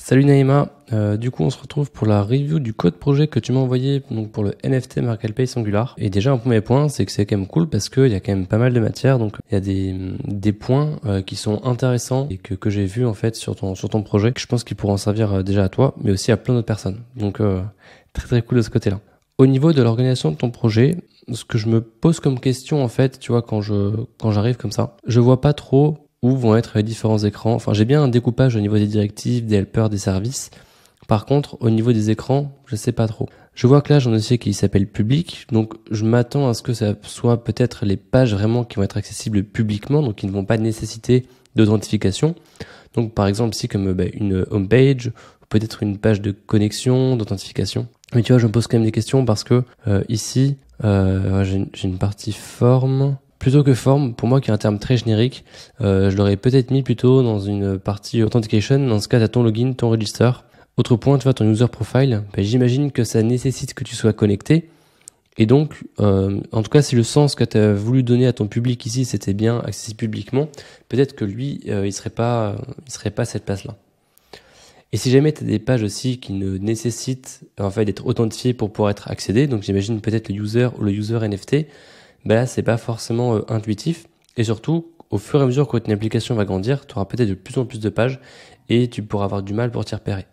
Salut Naïma, du coup on se retrouve pour la review du code projet que tu m'as envoyé donc pour le NFT Marketplace Angular. Et déjà un premier point, c'est que c'est quand même cool parce qu'il y a quand même pas mal de matière, donc il y a des points qui sont intéressants et que j'ai vu en fait sur ton projet, que je pense qu'ils pourront servir déjà à toi, mais aussi à plein d'autres personnes. Donc très très cool de ce côté-là. Au niveau de l'organisation de ton projet, ce que je me pose comme question en fait, tu vois, quand j'arrive comme ça, je vois pas trop où vont être les différents écrans. Enfin, j'ai bien un découpage au niveau des directives, des helpers, des services. Par contre, au niveau des écrans, je sais pas trop. Je vois que là, j'ai un dossier qui s'appelle public, donc je m'attends à ce que ça soit peut-être les pages vraiment qui vont être accessibles publiquement, donc qui ne vont pas nécessiter d'authentification. Donc, par exemple, ici, comme une homepage, ou peut-être une page de connexion, d'authentification. Mais tu vois, je me pose quand même des questions parce que ici, j'ai une partie forme. Plutôt que forme, pour moi qui est un terme très générique, je l'aurais peut-être mis plutôt dans une partie authentication. Dans ce cas, tu as ton login, ton register. Autre point, tu vois, ton user profile, j'imagine que ça nécessite que tu sois connecté. Et donc, en tout cas, si le sens que tu as voulu donner à ton public ici, c'était bien accessible publiquement, peut-être que lui, il serait pas à cette place-là. Et si jamais tu as des pages aussi qui ne nécessitent en fait d'être authentifiées pour pouvoir être accédées, donc j'imagine peut-être le user ou le user NFT, là c'est pas forcément intuitif. Et surtout, au fur et à mesure que ton application va grandir, tu auras peut-être de plus en plus de pages et tu pourras avoir du mal pour t'y repérer.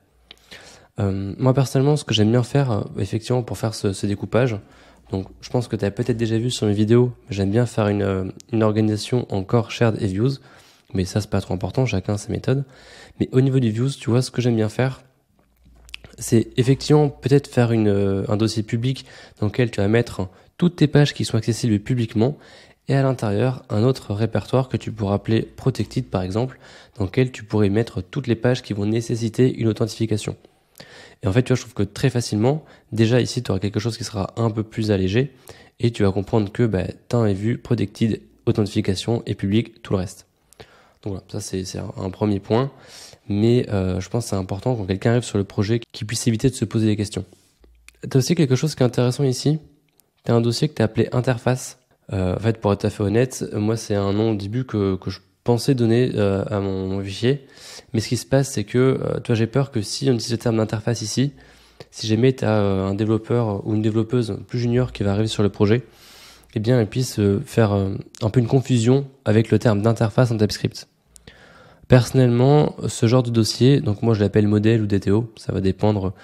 Moi personnellement, ce que j'aime bien faire, effectivement, pour faire ce découpage, donc je pense que tu as peut-être déjà vu sur mes vidéos, j'aime bien faire une organisation en core, shared et views, mais ça c'est pas trop important, chacun ses méthodes. Mais au niveau du views, tu vois, ce que j'aime bien faire, c'est effectivement peut-être faire un dossier public dans lequel tu vas mettre toutes tes pages qui sont accessibles publiquement, et à l'intérieur un autre répertoire que tu pourras appeler protected par exemple, dans lequel tu pourrais mettre toutes les pages qui vont nécessiter une authentification. Et en fait, tu vois, je trouve que très facilement, déjà ici, tu auras quelque chose qui sera un peu plus allégé, et tu vas comprendre que temps est vu, protected, authentification et public, tout le reste. Donc voilà, ça c'est un premier point, mais je pense que c'est important quand quelqu'un arrive sur le projet qu'il puisse éviter de se poser des questions. Tu as aussi quelque chose qui est intéressant ici, tu as un dossier que tu as appelé interface. En fait, pour être tout à fait honnête, moi c'est un nom au début que je pensais donner à mon fichier, mais ce qui se passe c'est que toi j'ai peur que si on utilise le terme d'interface ici, si jamais tu as un développeur ou une développeuse plus junior qui va arriver sur le projet, eh bien elle puisse faire un peu une confusion avec le terme d'interface en TypeScript. Personnellement, ce genre de dossier, donc moi je l'appelle modèle ou DTO, ça va dépendre.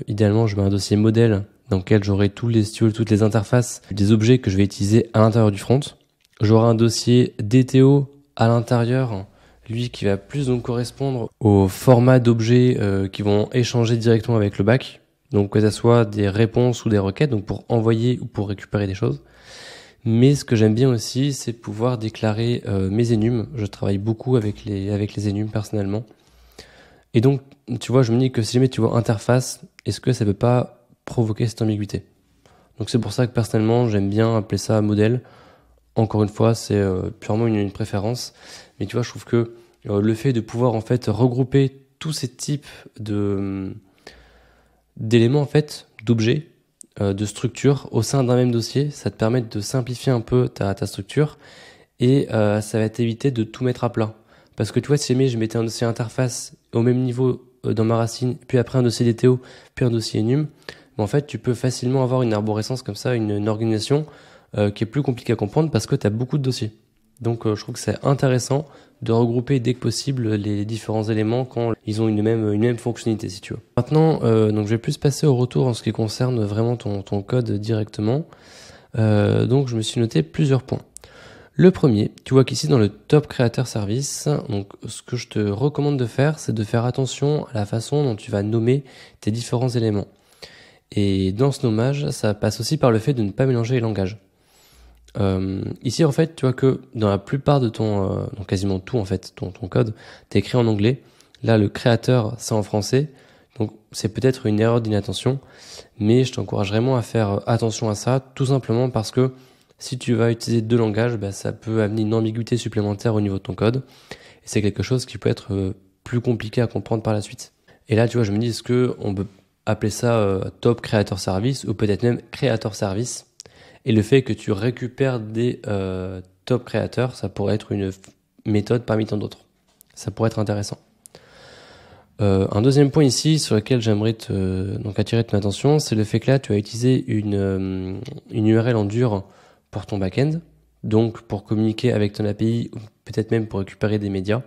Idéalement, je mets un dossier modèle dans lequel j'aurai toutes les interfaces des objets que je vais utiliser à l'intérieur du front. J'aurai un dossier DTO à l'intérieur, lui qui va plus donc correspondre au format d'objets qui vont échanger directement avec le back. Donc que ça soit des réponses ou des requêtes, donc pour envoyer ou pour récupérer des choses. Mais ce que j'aime bien aussi, c'est pouvoir déclarer mes enums. Je travaille beaucoup avec les enums personnellement. Et donc, tu vois, je me dis que si jamais tu vois interface, est-ce que ça peut pas provoquer cette ambiguïté? Donc c'est pour ça que personnellement, j'aime bien appeler ça modèle. Encore une fois, c'est purement une préférence. Mais tu vois, je trouve que le fait de pouvoir en fait regrouper tous ces types d'éléments en fait, d'objets, de structures au sein d'un même dossier, ça te permet de simplifier un peu ta structure et ça va t'éviter de tout mettre à plat. Parce que tu vois, si jamais je mettais un dossier interface au même niveau dans ma racine, puis après un dossier DTO, puis un dossier enum, en fait, tu peux facilement avoir une arborescence comme ça, une organisation qui est plus compliquée à comprendre parce que tu as beaucoup de dossiers. Donc je trouve que c'est intéressant de regrouper dès que possible les différents éléments quand ils ont une même fonctionnalité si tu veux. Maintenant, donc je vais plus passer au retour en ce qui concerne vraiment ton code directement. Donc je me suis noté plusieurs points. Le premier, tu vois qu'ici dans le Top Creator Service, donc ce que je te recommande de faire, c'est de faire attention à la façon dont tu vas nommer tes différents éléments. Et dans ce nommage, ça passe aussi par le fait de ne pas mélanger les langages. Ici en fait, tu vois que dans la plupart de donc quasiment tout en fait, ton code, t'es écrit en anglais. Là, le créateur, c'est en français. Donc c'est peut-être une erreur d'inattention, mais je t'encourage vraiment à faire attention à ça, tout simplement parce que si tu vas utiliser deux langages, ça peut amener une ambiguïté supplémentaire au niveau de ton code. Et c'est quelque chose qui peut être plus compliqué à comprendre par la suite. Et là, tu vois, je me dis, est-ce qu'on peut appeler ça Top Creator Service ou peut-être même Creator Service? Et le fait que tu récupères des top créateurs, ça pourrait être une méthode parmi tant d'autres. Ça pourrait être intéressant. Un deuxième point ici sur lequel j'aimerais donc attirer ton attention, c'est le fait que là tu as utilisé une URL en dur pour ton backend, donc pour communiquer avec ton API ou peut-être même pour récupérer des médias.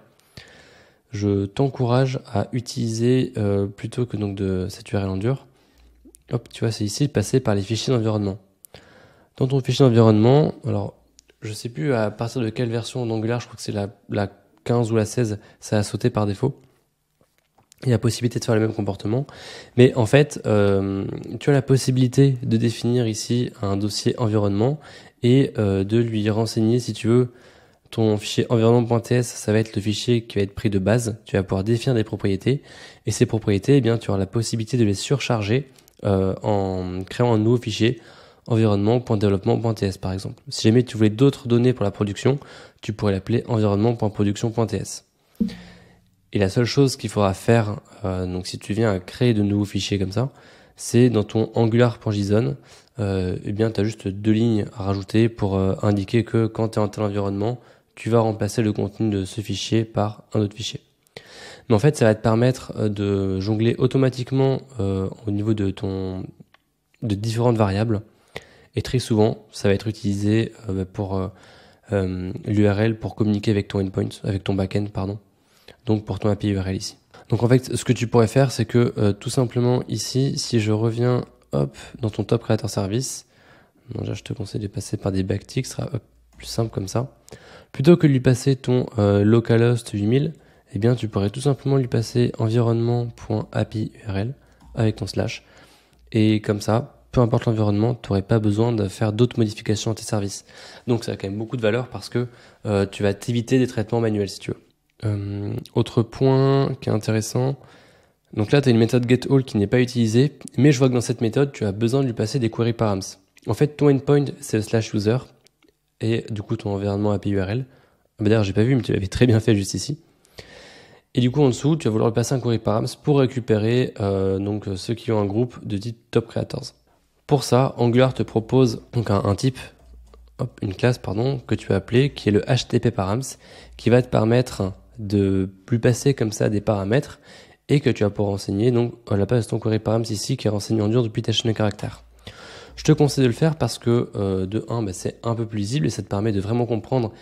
Je t'encourage à utiliser plutôt que donc de cette URL en dur. Hop, tu vois, c'est ici de passer par les fichiers d'environnement. Dans ton fichier d'environnement, alors je sais plus à partir de quelle version d'Angular, je crois que c'est la 15 ou la 16, ça a sauté par défaut. Il y a la possibilité de faire le même comportement, mais en fait, tu as la possibilité de définir ici un dossier environnement et de lui renseigner, si tu veux, ton fichier environnement.ts, ça va être le fichier qui va être pris de base. Tu vas pouvoir définir des propriétés, et ces propriétés, eh bien, tu auras la possibilité de les surcharger en créant un nouveau fichier environnement.development.ts par exemple. Si jamais tu voulais d'autres données pour la production, tu pourrais l'appeler environnement.production.ts. Et la seule chose qu'il faudra faire, donc si tu viens à créer de nouveaux fichiers comme ça, c'est dans ton angular.json, eh bien tu as juste 2 lignes à rajouter pour indiquer que quand tu es en tel environnement, tu vas remplacer le contenu de ce fichier par un autre fichier. Mais en fait, ça va te permettre de jongler automatiquement au niveau de différentes variables. Et très souvent, ça va être utilisé pour l'URL pour communiquer avec ton endpoint, avec ton backend, pardon. Donc pour ton API URL ici. Donc en fait, ce que tu pourrais faire, c'est que tout simplement ici, si je reviens hop dans ton top creator service, déjà je te conseille de passer par des backticks, ce sera plus simple comme ça. Plutôt que de lui passer ton localhost 8000, eh bien tu pourrais tout simplement lui passer environnement.api URL avec ton slash. Et comme ça, peu importe l'environnement, tu n'aurais pas besoin de faire d'autres modifications à tes services. Donc ça a quand même beaucoup de valeur parce que tu vas t'éviter des traitements manuels si tu veux. Autre point qui est intéressant, donc là tu as une méthode getAll qui n'est pas utilisée, mais je vois que dans cette méthode tu as besoin de lui passer des query params. En fait ton endpoint c'est le slash user et du coup ton environnement API URL. D'ailleurs j'ai pas vu mais tu l'avais très bien fait juste ici. Et du coup en dessous tu vas vouloir lui passer un query params pour récupérer donc ceux qui ont un groupe de type top creators. Pour ça Angular te propose donc un type, une classe pardon que tu vas appeler qui est le HTTP params qui va te permettre de lui passer comme ça des paramètres et que tu vas pouvoir renseigner donc la base de ton query params ici qui est renseigné en dur depuis ta chaîne de caractères. Je te conseille de le faire parce que de 1 c'est un peu plus lisible et ça te permet de vraiment comprendre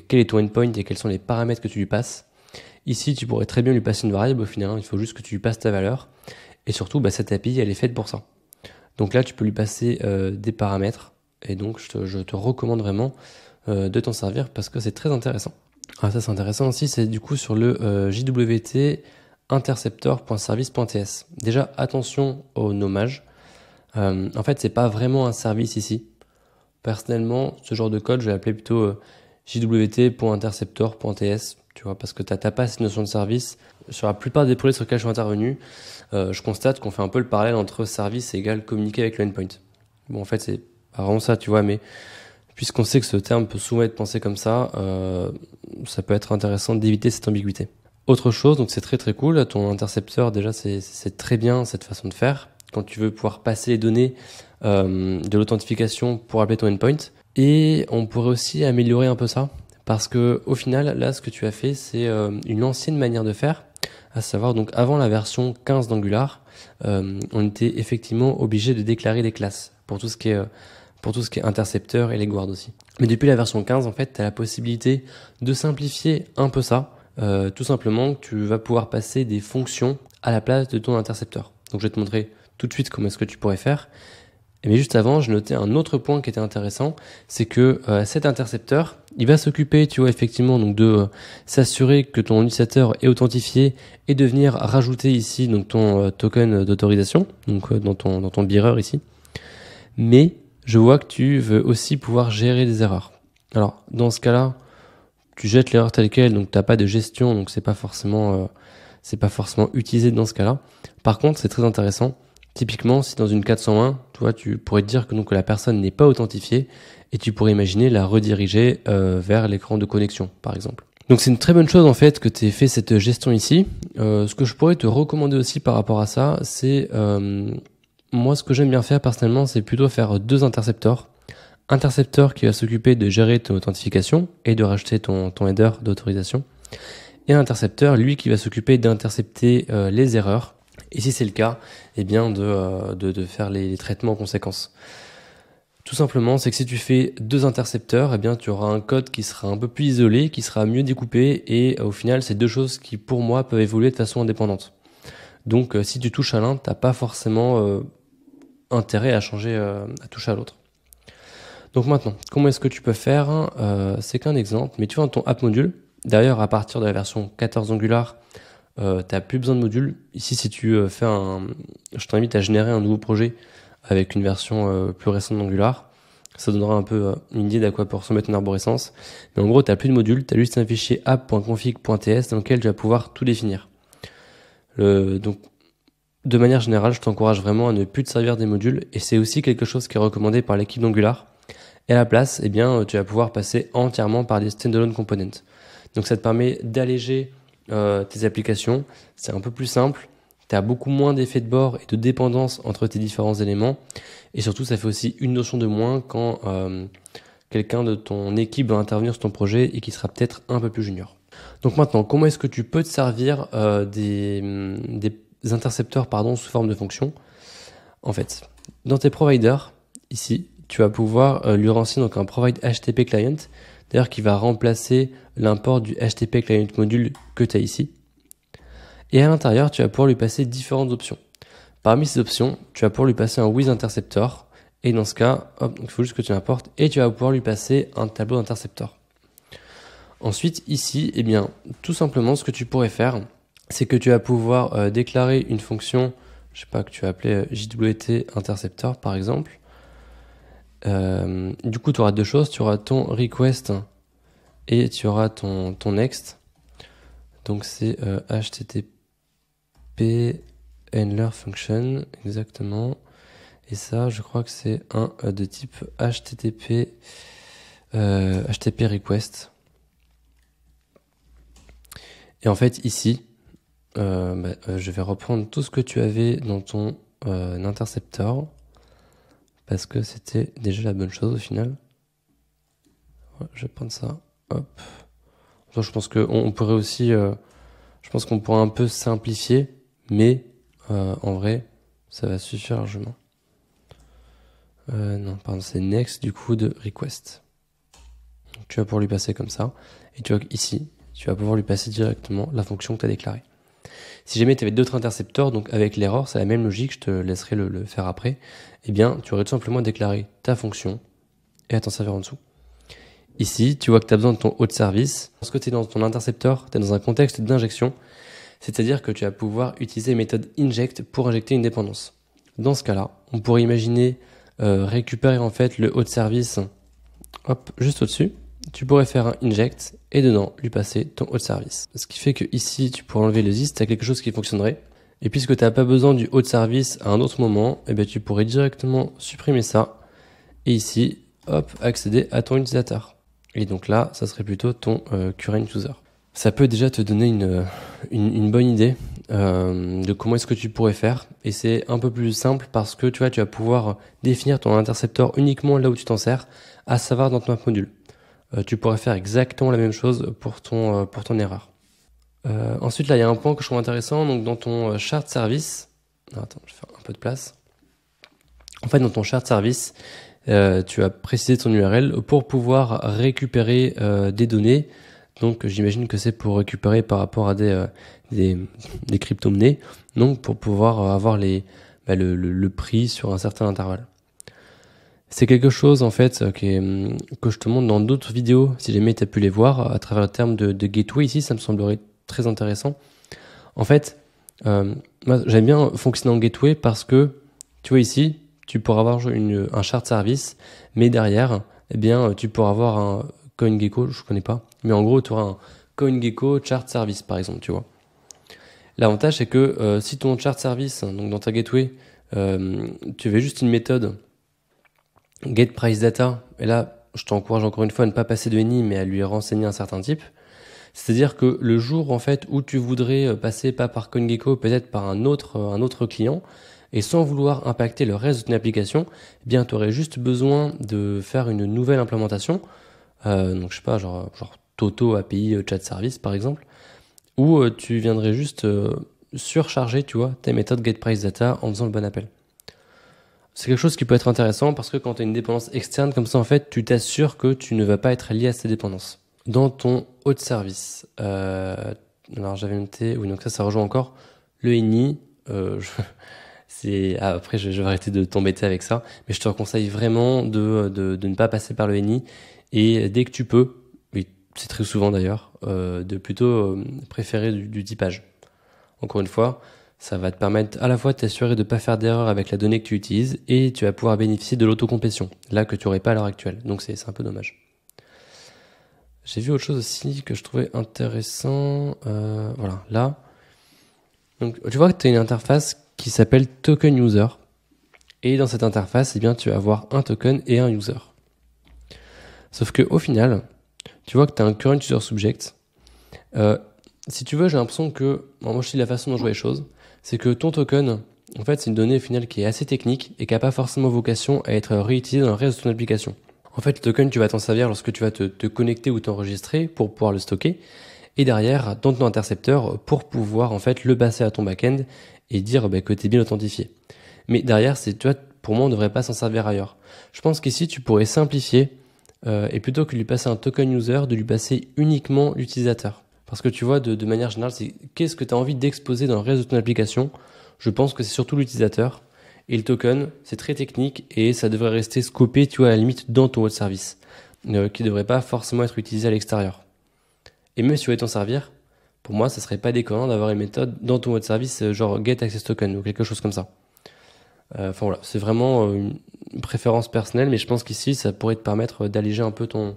quel est ton endpoint et quels sont les paramètres que tu lui passes. Ici tu pourrais très bien lui passer une variable au final, il faut juste que tu lui passes ta valeur et surtout cette API elle est faite pour ça. Donc là tu peux lui passer des paramètres et donc je te recommande vraiment de t'en servir parce que c'est très intéressant. Ah, ça c'est intéressant aussi, c'est du coup sur le JWT interceptor.service.ts. Déjà attention au nommage. En fait c'est pas vraiment un service ici. Personnellement ce genre de code je vais l'appeler plutôt jwt.interceptor.ts, tu vois, parce que t'as pas cette notion de service. Sur la plupart des projets sur lesquels je suis intervenu, je constate qu'on fait un peu le parallèle entre service égale communiquer avec le endpoint. Bon en fait c'est pas vraiment ça tu vois, mais puisqu'on sait que ce terme peut souvent être pensé comme ça, ça peut être intéressant d'éviter cette ambiguïté. Autre chose, donc c'est très très cool, ton intercepteur déjà c'est très bien cette façon de faire, quand tu veux pouvoir passer les données de l'authentification pour appeler ton endpoint. Et on pourrait aussi améliorer un peu ça, parce que au final, là ce que tu as fait c'est une ancienne manière de faire, à savoir donc avant la version 15 d'Angular, on était effectivement obligé de déclarer des classes pour tout ce qui est intercepteur et les guards aussi. Mais depuis la version 15, en fait, tu as la possibilité de simplifier un peu ça. Tout simplement, tu vas pouvoir passer des fonctions à la place de ton intercepteur. Donc je vais te montrer tout de suite comment est-ce que tu pourrais faire. Mais juste avant, je notais un autre point qui était intéressant, c'est que cet intercepteur, il va s'occuper, tu vois, effectivement, donc de s'assurer que ton utilisateur est authentifié et de venir rajouter ici donc ton token d'autorisation, donc dans ton bearer ici. Mais je vois que tu veux aussi pouvoir gérer des erreurs. Alors, dans ce cas-là, tu jettes l'erreur telle quelle, donc tu n'as pas de gestion, donc c'est pas forcément utilisé dans ce cas-là. Par contre, c'est très intéressant. Typiquement, si dans une 401, tu vois, tu pourrais te dire que donc la personne n'est pas authentifiée et tu pourrais imaginer la rediriger vers l'écran de connexion, par exemple. Donc c'est une très bonne chose en fait que tu aies fait cette gestion ici. Ce que je pourrais te recommander aussi par rapport à ça, c'est moi ce que j'aime bien faire personnellement, c'est plutôt faire 2 intercepteurs. Intercepteur qui va s'occuper de gérer ton authentification et de rajouter ton header d'autorisation. et un intercepteur, lui, qui va s'occuper d'intercepter les erreurs. Et si c'est le cas, eh bien de faire les traitements en conséquence. Tout simplement, c'est que si tu fais 2 intercepteurs, eh bien tu auras un code qui sera un peu plus isolé, qui sera mieux découpé, et au final, c'est 2 choses qui, pour moi, peuvent évoluer de façon indépendante. Donc, si tu touches à l'un, t'as pas forcément intérêt à changer, à toucher à l'autre. Donc maintenant, comment est-ce que tu peux faire? C'est qu'un exemple, mais tu vois dans ton app module, d'ailleurs à partir de la version 14 Angular, t'as plus besoin de module. Ici, si tu je t'invite à générer un nouveau projet avec une version plus récente d'Angular. Ça donnera un peu une idée d'à quoi peut ressembler ton arborescence. Mais en gros, t'as plus de module, t'as juste un fichier app.config.ts dans lequel tu vas pouvoir tout définir. Donc, de manière générale, je t'encourage vraiment à ne plus te servir des modules, et c'est aussi quelque chose qui est recommandé par l'équipe d'Angular. Et à la place, eh bien, tu vas pouvoir passer entièrement par des standalone components. Donc ça te permet d'alléger tes applications, c'est un peu plus simple, tu as beaucoup moins d'effets de bord et de dépendance entre tes différents éléments, et surtout ça fait aussi une notion de moins quand quelqu'un de ton équipe va intervenir sur ton projet et qui sera peut-être un peu plus junior. Donc maintenant, comment est-ce que tu peux te servir des intercepteurs sous forme de fonction? En fait, dans tes providers, ici, tu vas pouvoir lui renseigner donc un provide HTTP client, d'ailleurs qui va remplacer l'import du HTTP client module que tu as ici. Et à l'intérieur, tu vas pouvoir lui passer différentes options. Parmi ces options, tu vas pouvoir lui passer un with interceptor, et dans ce cas, hop, il faut juste que tu l'importes, et tu vas pouvoir lui passer un tableau d'interceptor. Ensuite, ici, eh bien, tout simplement, ce que tu pourrais faire, c'est que tu vas pouvoir déclarer une fonction, je sais pas, que tu vas appeler JWT interceptor par exemple. Du coup, tu auras 2 choses. Tu auras ton request et tu auras ton next. Donc, c'est HTTP handler function, exactement. Et ça, je crois que c'est un de type HTTP request. Et en fait, ici, je vais reprendre tout ce que tu avais dans ton interceptor, parce que c'était déjà la bonne chose au final. Ouais, je vais prendre ça. Hop. Donc, je pense qu'on pourrait aussi, je pense qu'on pourrait un peu simplifier, mais en vrai, ça va suffire largement. Non, pardon, c'est next du coup de request. Donc, tu vas pouvoir lui passer comme ça, et tu vois qu'ici, tu vas pouvoir lui passer directement la fonction que tu as déclarée. Si jamais tu avais d'autres intercepteurs, donc avec l'erreur, c'est la même logique, je te laisserai le faire après, eh bien, tu aurais tout simplement déclaré ta fonction et à t'en servir en dessous. Ici, tu vois que tu as besoin de ton autre service. Lorsque tu es dans ton intercepteur, tu es dans un contexte d'injection, c'est-à-dire que tu vas pouvoir utiliser la méthode inject pour injecter une dépendance. Dans ce cas-là, on pourrait imaginer récupérer en fait le autre service, hop, juste au-dessus. Tu pourrais faire un inject et dedans lui passer ton autre service. Ce qui fait que ici, tu pourrais enlever le this, tu as quelque chose qui fonctionnerait. Et puisque tu n'as pas besoin du autre service à un autre moment, eh bien, tu pourrais directement supprimer ça. Et ici, hop, accéder à ton utilisateur. Et donc là, ça serait plutôt ton current user. Ça peut déjà te donner une bonne idée de comment est-ce que tu pourrais faire. Et c'est un peu plus simple parce que tu vois, tu vas pouvoir définir ton intercepteur uniquement là où tu t'en sers, à savoir dans ton app module. Tu pourrais faire exactement la même chose pour ton erreur. Ensuite, là, il y a un point que je trouve intéressant. Donc, dans ton shared service, attends, je vais faire un peu de place. En fait, dans ton shared service, tu as précisé ton URL pour pouvoir récupérer des données. Donc, j'imagine que c'est pour récupérer par rapport à des crypto-monnaies. Donc, pour pouvoir avoir le prix sur un certain intervalle. C'est quelque chose en fait que je te montre dans d'autres vidéos, si jamais tu as pu les voir, à travers le terme de gateway. Ici, ça me semblerait très intéressant. En fait, moi, j'aime bien fonctionner en gateway parce que, tu vois ici, tu pourras avoir un shared service, mais derrière, eh bien, tu pourras avoir un CoinGecko, je connais pas, mais en gros, tu auras un CoinGecko shared service, par exemple, tu vois. L'avantage, c'est que si ton shared service, donc dans ta gateway, tu avais juste une méthode getPriceData, et là, je t'encourage encore une fois à ne pas passer de any, mais à lui renseigner un certain type. C'est-à-dire que le jour en fait où tu voudrais passer pas par CoinGecko, peut-être par un autre client, et sans vouloir impacter le reste de ton application, eh bien tu aurais juste besoin de faire une nouvelle implémentation. Donc je sais pas, genre Toto API Chat Service par exemple. ou tu viendrais juste surcharger, tu vois, tes méthodes getPriceData en faisant le bon appel. C'est quelque chose qui peut être intéressant parce que quand tu as une dépendance externe comme ça, en fait, tu t'assures que tu ne vas pas être lié à ces dépendances. Dans ton autre service, alors j'avais noté, oui, donc ça rejoint encore le NI. Après, je vais arrêter de t'embêter avec ça, mais je te conseille vraiment de ne pas passer par le NI et dès que tu peux, oui, c'est très souvent d'ailleurs, de plutôt préférer du typage. Encore une fois, ça va te permettre à la fois de t'assurer de ne pas faire d'erreur avec la donnée que tu utilises et tu vas pouvoir bénéficier de l'autocomplétion, là que tu n'aurais pas à l'heure actuelle. Donc c'est un peu dommage. J'ai vu autre chose aussi que je trouvais intéressant. Voilà, là. Donc tu vois que tu as une interface qui s'appelle Token User. Et dans cette interface, eh bien, tu vas avoir un token et un user. Sauf que au final, tu vois que tu as un current user subject. Si tu veux, j'ai l'impression que, moi je dis la façon dont je vois les choses, c'est que ton token, en fait, c'est une donnée au final qui est assez technique et qui n'a pas forcément vocation à être réutilisée dans le reste de ton application. En fait, le token, tu vas t'en servir lorsque tu vas te connecter ou t'enregistrer pour pouvoir le stocker. Et derrière, dans ton intercepteur, pour pouvoir en fait le passer à ton backend et dire que tu es bien authentifié. Mais derrière, tu vois, pour moi, on ne devrait pas s'en servir ailleurs. Je pense qu'ici, tu pourrais simplifier et plutôt que de lui passer un token user, de lui passer uniquement l'utilisateur. Parce que tu vois, de manière générale, c'est qu'est-ce que tu as envie d'exposer dans le reste de ton application. Je pense que c'est surtout l'utilisateur. Et le token, c'est très technique et ça devrait rester scopé, tu vois, à la limite, dans ton autre service, qui ne devrait pas forcément être utilisé à l'extérieur. Et même si tu veux t'en servir, pour moi, ça serait pas déconnant d'avoir une méthode dans ton autre service, genre getAccessToken ou quelque chose comme ça. Enfin voilà, c'est vraiment une préférence personnelle, mais je pense qu'ici, ça pourrait te permettre d'alléger un peu ton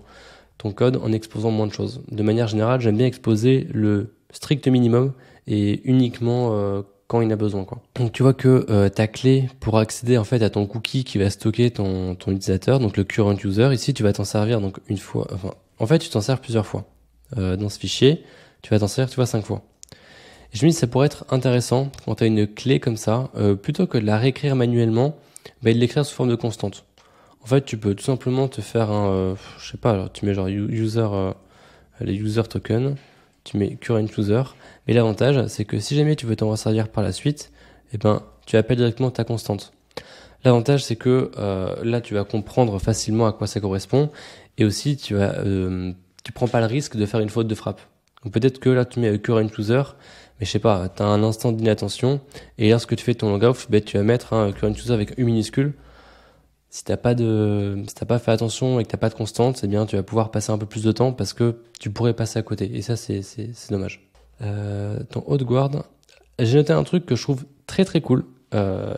code en exposant moins de choses. De manière générale, j'aime bien exposer le strict minimum et uniquement quand il y en a besoin, quoi. Donc tu vois que ta clé pour accéder en fait à ton cookie qui va stocker ton utilisateur, donc le current user, ici tu vas t'en servir donc une fois, enfin en fait tu t'en sers plusieurs fois. Dans ce fichier, tu vas t'en servir, tu vois, 5 fois. Et je me dis ça pourrait être intéressant quand tu as une clé comme ça, plutôt que de la réécrire manuellement, de l'écrire sous forme de constante. En fait, tu peux tout simplement te faire un, je sais pas, alors tu mets genre user, les user tokens, tu mets current user, mais l'avantage, c'est que si jamais tu veux t'en servir par la suite, eh ben, tu appelles directement ta constante. L'avantage, c'est que là, tu vas comprendre facilement à quoi ça correspond, et aussi, tu prends pas le risque de faire une faute de frappe. Donc peut-être que là, tu mets current user, mais je sais pas, tu as un instant d'inattention, et lorsque tu fais ton logout, tu vas mettre un current user avec U minuscule. Si t'as pas fait attention et que t'as pas de constante, eh bien, tu vas pouvoir passer un peu plus de temps parce que tu pourrais passer à côté. Et ça, c'est dommage. Ton haute guard, j'ai noté un truc que je trouve très très cool,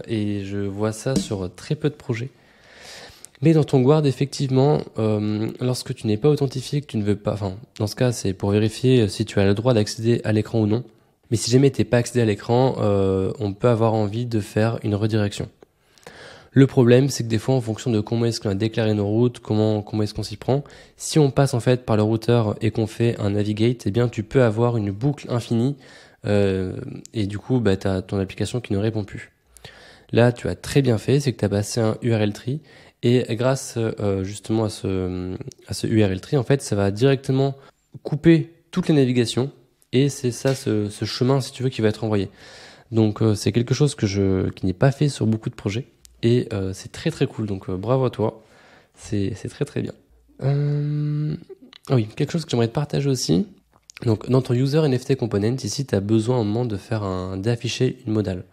et je vois ça sur très peu de projets. Mais dans ton guard, effectivement, lorsque tu n'es pas authentifié, que tu ne veux pas, enfin, dans ce cas, c'est pour vérifier si tu as le droit d'accéder à l'écran ou non. Mais si jamais t'es pas accédé à l'écran, on peut avoir envie de faire une redirection. Le problème, c'est que des fois, en fonction de comment est-ce qu'on a déclaré nos routes, comment est-ce qu'on s'y prend, si on passe en fait par le routeur et qu'on fait un navigate, eh bien, tu peux avoir une boucle infinie et du coup, tu as ton application qui ne répond plus. Là, tu as très bien fait, c'est que tu as passé un URL tree et grâce justement à ce URL tree, en fait, ça va directement couper toutes les navigations et c'est ça, ce chemin, si tu veux, qui va être envoyé. Donc, c'est quelque chose qui n'est pas fait sur beaucoup de projets. Et c'est très très cool, donc bravo à toi, c'est très très bien. Oui, quelque chose que j'aimerais te partager aussi. Donc dans ton user NFT component, ici tu as besoin au moment d'afficher une modal.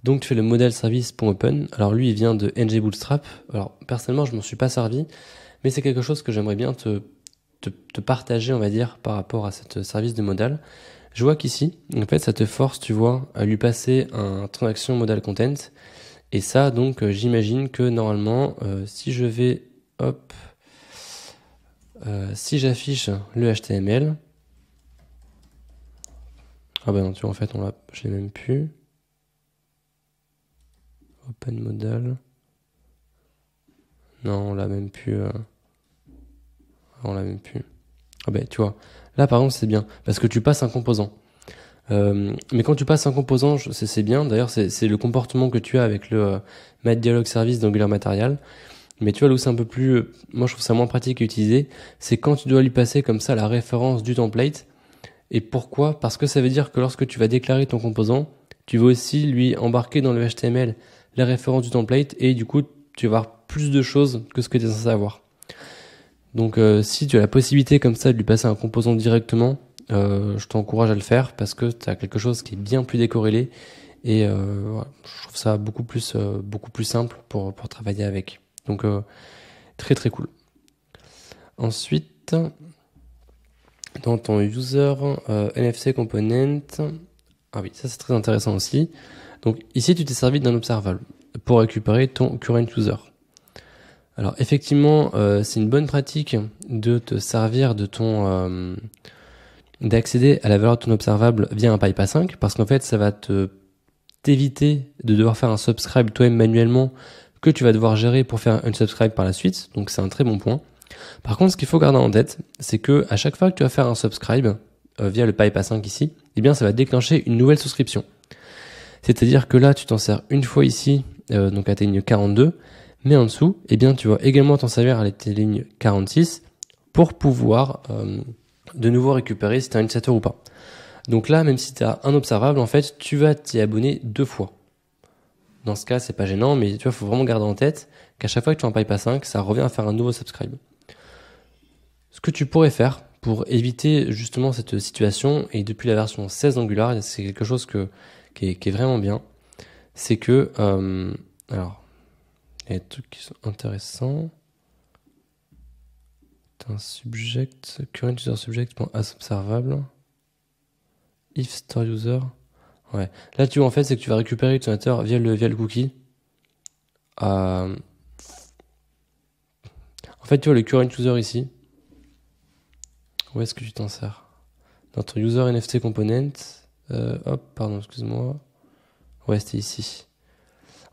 Donc tu fais le modal service.open. Alors lui il vient de NG Bootstrap. Alors personnellement je m'en suis pas servi, mais c'est quelque chose que j'aimerais bien te partager, on va dire, par rapport à cette service de modal. Je vois qu'ici, en fait ça te force, tu vois, à lui passer un transaction modal content. Et ça, donc, j'imagine que normalement, si je vais, si j'affiche le HTML, ah bah non, tu vois, en fait, je l'ai même plus. Open modal. Non, on l'a même plus. On l'a même plus. Ah bah, tu vois, là, par exemple, c'est bien, parce que tu passes un composant. Mais quand tu passes un composant, c'est bien. D'ailleurs, c'est le comportement que tu as avec le MathDialog Service d'Angular Material. Mais tu vois, là où c'est un peu plus, moi je trouve ça moins pratique à utiliser, c'est quand tu dois lui passer comme ça la référence du template. Et pourquoi? Parce que ça veut dire que lorsque tu vas déclarer ton composant, tu vas aussi lui embarquer dans le HTML la référence du template et du coup, tu vas avoir plus de choses que ce que tu es censé avoir. Donc si tu as la possibilité comme ça de lui passer un composant directement, je t'encourage à le faire parce que tu as quelque chose qui est bien plus décorrélé et voilà, je trouve ça beaucoup plus simple pour travailler avec. Donc très très cool. Ensuite, dans ton user NFC component, ah oui, ça c'est très intéressant aussi. Donc ici, tu t'es servi d'un observable pour récupérer ton current user. Alors effectivement, c'est une bonne pratique de te servir de ton d'accéder à la valeur de ton observable via un pipe async parce qu'en fait, ça va t'éviter de devoir faire un subscribe toi-même manuellement que tu vas devoir gérer pour faire un subscribe par la suite. Donc c'est un très bon point. Par contre, ce qu'il faut garder en tête, c'est que à chaque fois que tu vas faire un subscribe via le pipe async ici, eh bien ça va déclencher une nouvelle souscription. C'est-à-dire que là, tu t'en sers une fois ici, donc à tes lignes 42, mais en dessous, eh bien tu vas également t'en servir à tes lignes 46 pour pouvoir de nouveau récupérer si tu as un utilisateur ou pas. Donc là, même si tu as un observable, en fait, tu vas t'y abonner 2 fois. Dans ce cas, c'est pas gênant, mais tu vois, faut vraiment garder en tête qu'à chaque fois que tu as un pipe async, ça revient à faire un nouveau subscribe. Ce que tu pourrais faire pour éviter justement cette situation, et depuis la version 16 Angular, c'est quelque chose qui est vraiment bien, c'est que, alors, il y a des trucs qui sont intéressants. T'as un subject, current user subject.asObservable, if store user. Ouais. Là, tu vois, en fait, c'est que tu vas récupérer l'utilisateur via le cookie. En fait, tu vois, le current user ici. Où est-ce que tu t'en sers? Dans ton user NFT component. Hop, pardon, excuse-moi. Ouais, c'était ici.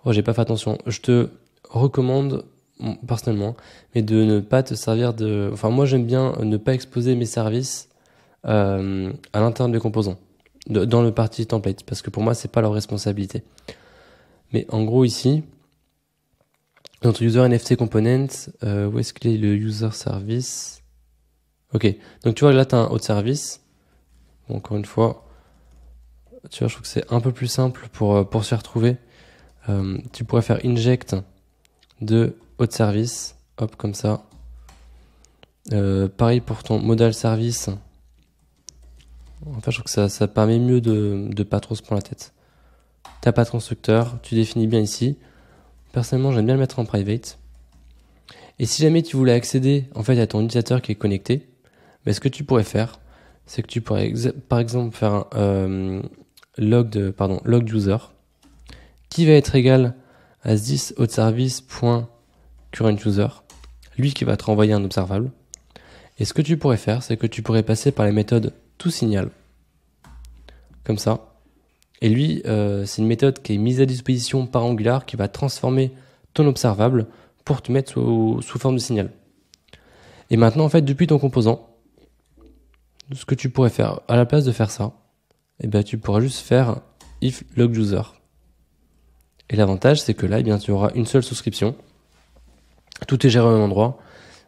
Oh, j'ai pas fait attention. Je te recommande, personnellement, mais de ne pas te servir de... Enfin, moi, j'aime bien ne pas exposer mes services à l'intérieur des composants, dans le parti template, parce que pour moi, c'est pas leur responsabilité. Mais en gros, ici, dans ton user NFT component, où est-ce qu'il est le user service? Ok, donc tu vois, là, tu as un autre service. Bon, encore une fois, tu vois, je trouve que c'est un peu plus simple pour se faire retrouver. Tu pourrais faire inject de autre service, hop, comme ça. Pareil pour ton modal service. En fait, je trouve que ça permet mieux de pas trop se prendre la tête. T'as pas de constructeur, tu définis bien ici. Personnellement, j'aime bien le mettre en private. Et si jamais tu voulais accéder en fait à ton utilisateur qui est connecté, mais ce que tu pourrais faire, c'est que tu pourrais par exemple faire un log user qui va être égal à this service.current user, lui qui va te renvoyer un observable. Et ce que tu pourrais faire, c'est que tu pourrais passer par les méthodes toSignal, comme ça. Et lui, c'est une méthode qui est mise à disposition par Angular qui va transformer ton observable pour te mettre sous forme de signal. Et maintenant, en fait, depuis ton composant, ce que tu pourrais faire, à la place de faire ça, eh ben, tu pourras juste faire if log user. Et l'avantage, c'est que là, eh bien, tu auras une seule souscription. Tout est géré au même endroit.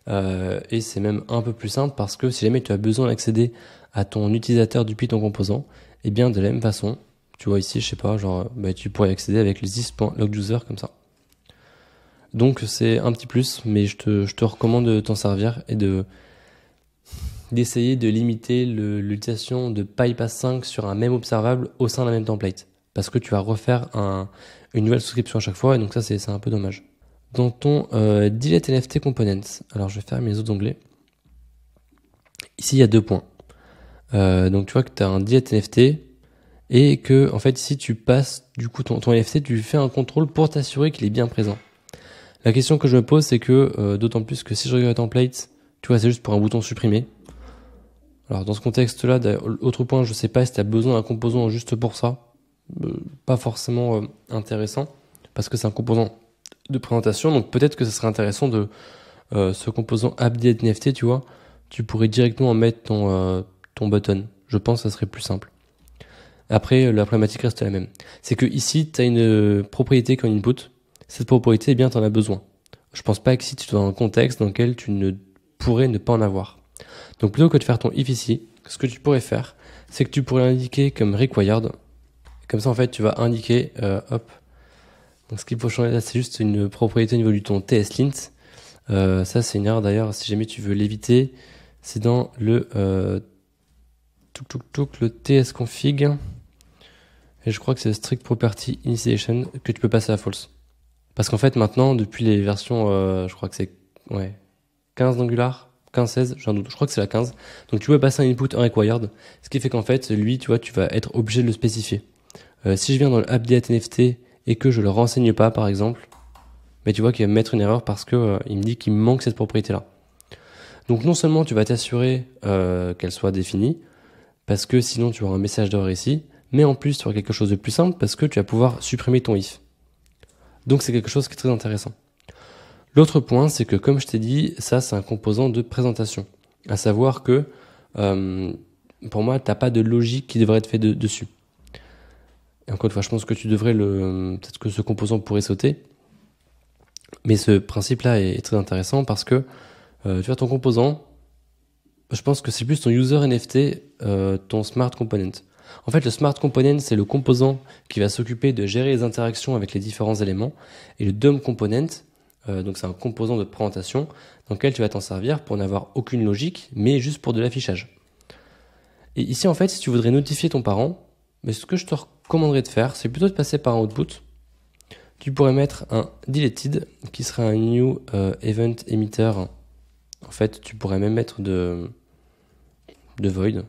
Et c'est même un peu plus simple parce que si jamais tu as besoin d'accéder à ton utilisateur depuis ton composant, eh bien, de la même façon, tu vois ici, je sais pas, genre, bah, tu pourrais accéder avec le this.logUser comme ça. Donc, c'est un petit plus, mais je te recommande de t'en servir et d'essayer de limiter l'utilisation de pipe async sur un même observable au sein d'un même template. Parce que tu vas refaire une nouvelle souscription à chaque fois, et donc ça, c'est un peu dommage. Dans ton delete NFT components, alors je vais faire mes autres onglets. Ici, il y a 2 points. Donc tu vois que tu as un delete NFT et que en fait si tu passes du coup ton NFT, tu fais un contrôle pour t'assurer qu'il est bien présent. La question que je me pose, c'est que d'autant plus que si je regarde template, tu vois, c'est juste pour un bouton supprimer. Alors dans ce contexte-là, autre point, je sais pas si tu as besoin d'un composant juste pour ça. Pas forcément intéressant parce que c'est un composant de présentation, donc peut-être que ce serait intéressant de ce composant appDelete NFT, tu vois, tu pourrais directement mettre ton button. Je pense que ça serait plus simple. Après, la problématique reste la même. C'est que ici, tu as une propriété comme input. Cette propriété, eh bien, tu en as besoin. Je pense pas que si tu es dans un contexte dans lequel tu ne pourrais ne pas en avoir. Donc plutôt que de faire ton if ici, ce que tu pourrais faire, c'est que tu pourrais l'indiquer comme required. Comme ça, en fait, tu vas indiquer, hop. Donc, ce qu'il faut changer là, c'est juste une propriété au niveau du ton TSLint. Ça, c'est une erreur d'ailleurs. Si jamais tu veux l'éviter, c'est dans le le tsconfig. Et je crois que c'est strict property initiation que tu peux passer à false. Parce qu'en fait, maintenant, depuis les versions, je crois que c'est 15 d'Angular, 15-16, j'ai un doute, je crois que c'est la 15. Donc tu peux passer un input unrequired, ce qui fait qu'en fait, lui, tu vois, tu vas être obligé de le spécifier. Si je viens dans le update NFT et que je le renseigne pas, par exemple, mais tu vois qu'il va me mettre une erreur parce que il me dit qu'il me manque cette propriété-là. Donc non seulement tu vas t'assurer qu'elle soit définie, parce que sinon tu auras un message d'erreur ici, mais en plus tu auras quelque chose de plus simple parce que tu vas pouvoir supprimer ton if. Donc c'est quelque chose qui est très intéressant. L'autre point, c'est que comme je t'ai dit, ça c'est un composant de présentation. À savoir que pour moi, t'as pas de logique qui devrait être fait dessus. Et encore une fois, je pense que tu devrais peut-être que ce composant pourrait sauter. Mais ce principe-là est très intéressant parce que tu vois ton composant, je pense que c'est plus ton user NFT, ton smart component. En fait, le smart component, c'est le composant qui va s'occuper de gérer les interactions avec les différents éléments. Et le DOM component, donc c'est un composant de présentation dans lequel tu vas t'en servir pour n'avoir aucune logique, mais juste pour de l'affichage. Et ici, en fait, si tu voudrais notifier ton parent, mais ce que je te recommanderais de faire, c'est plutôt de passer par un output. Tu pourrais mettre un deleted qui serait un new event emitter. En fait, tu pourrais même mettre de void.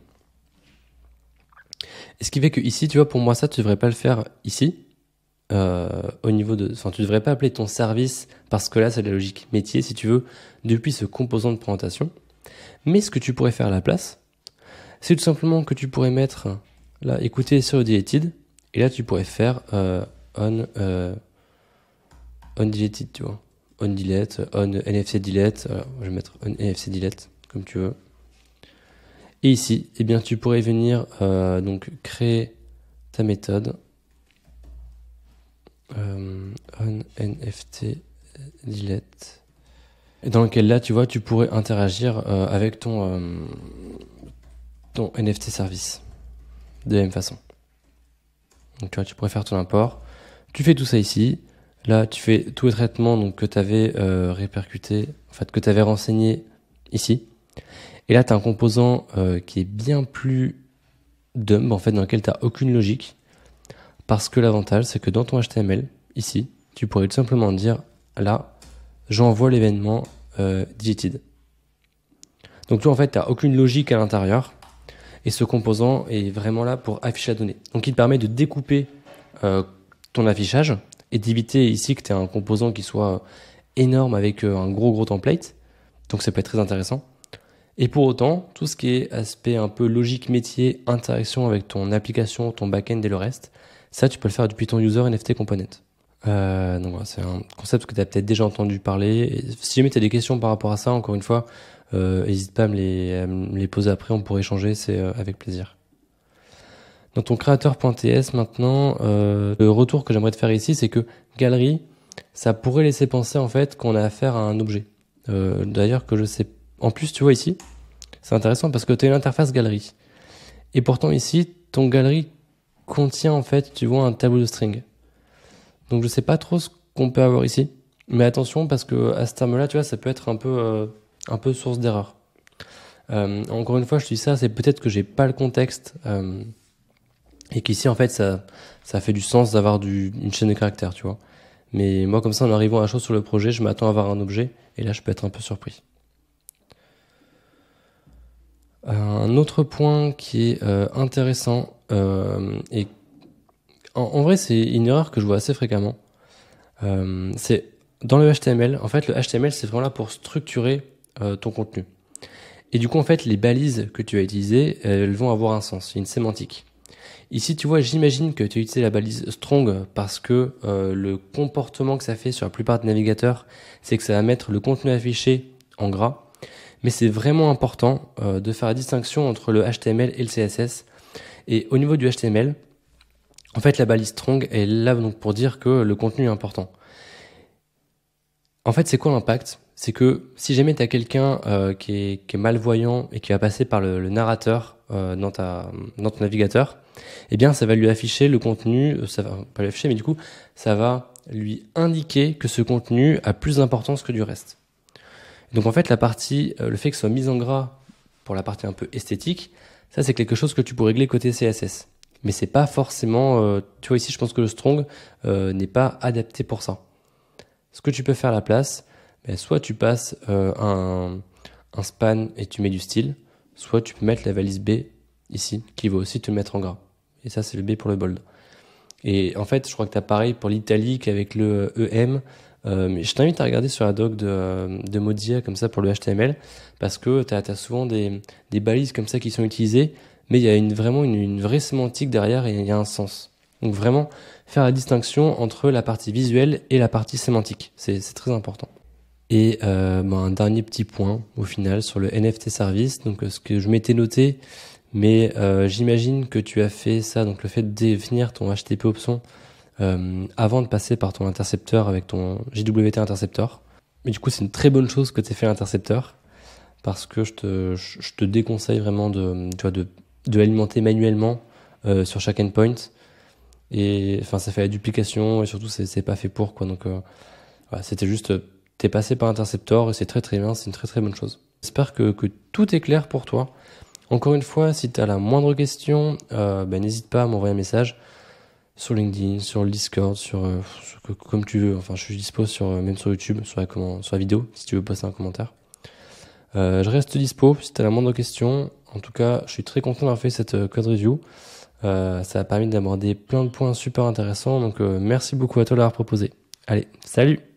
Et ce qui fait que ici, tu vois, pour moi, ça, tu devrais pas le faire ici. Au niveau de, enfin, tu devrais pas appeler ton service parce que là, c'est la logique métier, si tu veux, depuis ce composant de présentation. Mais ce que tu pourrais faire à la place, c'est tout simplement que tu pourrais mettre là, écouter sur le deleted, et là, tu pourrais faire on deleted, tu vois. On delete, on NFC delete, je vais mettre on NFC delete, comme tu veux. Et ici, eh bien, tu pourrais venir donc créer ta méthode on NFT delete, et dans lequel là, tu vois, tu pourrais interagir avec ton NFT service de la même façon. Donc tu vois, tu pourrais faire ton import. Tu fais tout ça ici. Là, tu fais tous les traitements donc, que tu avais répercuté, en fait, que tu avais renseigné ici. Et là, tu as un composant qui est bien plus dumb, en fait, dans lequel tu n'as aucune logique. Parce que l'avantage, c'est que dans ton HTML, ici, tu pourrais tout simplement dire, là, j'envoie l'événement deleted. Donc, tu vois, en fait, tu n'as aucune logique à l'intérieur. Et ce composant est vraiment là pour afficher la donnée. Donc, il te permet de découper ton affichage et d'éviter ici que tu aies un composant qui soit énorme avec un gros template. Donc, ça peut être très intéressant. Et pour autant, tout ce qui est aspect un peu logique métier, interaction avec ton application, ton backend et le reste, ça, tu peux le faire depuis ton user NFT component. Donc voilà, c'est un concept que tu as peut-être déjà entendu parler. Et si jamais tu as des questions par rapport à ça, encore une fois, n'hésite pas à me les poser après, on pourrait échanger, c'est avec plaisir. Dans ton créateur.ts maintenant, le retour que j'aimerais te faire ici, c'est que galerie, ça pourrait laisser penser en fait qu'on a affaire à un objet. D'ailleurs que je sais. En plus, tu vois ici, c'est intéressant parce que tu as une interface galerie. Et pourtant ici, ton galerie contient en fait, tu vois, un tableau de string. Donc je sais pas trop ce qu'on peut avoir ici. Mais attention parce que à ce terme-là, tu vois, ça peut être un peu source d'erreur. Encore une fois, je te dis ça, c'est peut-être que j'ai pas le contexte et qu'ici en fait ça fait du sens d'avoir une chaîne de caractères, tu vois. Mais moi comme ça, en arrivant à la chose sur le projet, je m'attends à avoir un objet et là je peux être un peu surpris. Un autre point qui est intéressant et en vrai c'est une erreur que je vois assez fréquemment. C'est dans le HTML. En fait, le HTML c'est vraiment là pour structurer ton contenu. Et du coup, en fait, les balises que tu vas utiliser, elles vont avoir un sens, une sémantique. Ici, tu vois, j'imagine que tu as utilisé la balise strong parce que le comportement que ça fait sur la plupart des navigateurs, c'est que ça va mettre le contenu affiché en gras. Mais c'est vraiment important de faire la distinction entre le HTML et le CSS. Et au niveau du HTML, en fait, la balise strong est là donc pour dire que le contenu est important. En fait, c'est quoi l'impact ? C'est que si jamais tu as quelqu'un qui est malvoyant et qui va passer par le narrateur dans ton navigateur, eh bien ça va lui afficher le contenu, ça va pas lui afficher, mais du coup ça va lui indiquer que ce contenu a plus d'importance que du reste. Donc en fait le fait que ce soit mis en gras pour la partie un peu esthétique, ça c'est quelque chose que tu peux régler côté CSS. Mais c'est pas forcément, tu vois ici je pense que le strong n'est pas adapté pour ça. Ce que tu peux faire à la place, soit tu passes un span et tu mets du style, soit tu peux mettre la valise B ici, qui va aussi te le mettre en gras. Et ça, c'est le B pour le bold. Et en fait, je crois que tu as pareil pour l'italique avec le EM. Mais je t'invite à regarder sur la doc de Mozilla, comme ça, pour le HTML, parce que tu as souvent des balises comme ça qui sont utilisées, mais il y a vraiment une vraie sémantique derrière et il y a un sens. Donc vraiment, faire la distinction entre la partie visuelle et la partie sémantique. C'est très important. Et un dernier petit point au final sur le NFT service, donc ce que je m'étais noté, mais j'imagine que tu as fait ça, donc le fait de définir ton HTTP option avant de passer par ton intercepteur avec ton JWT intercepteur. Mais du coup c'est une très bonne chose que tu aies fait l'intercepteur, parce que je te déconseille vraiment de l'alimenter manuellement sur chaque endpoint. Et enfin ça fait la duplication et surtout c'est pas fait pour quoi. Donc voilà, c'était juste t'es passé par Interceptor et c'est très très bien, c'est une très très bonne chose. J'espère que tout est clair pour toi. Encore une fois, si tu as la moindre question, n'hésite pas à m'envoyer un message sur LinkedIn, sur le Discord, comme tu veux. Enfin, je suis dispo même sur YouTube, sur la vidéo, si tu veux poster un commentaire. Je reste dispo si tu as la moindre question. En tout cas, je suis très content d'avoir fait cette code review. Ça a permis d'aborder plein de points super intéressants. Donc, merci beaucoup à toi de l'avoir proposé. Allez, salut!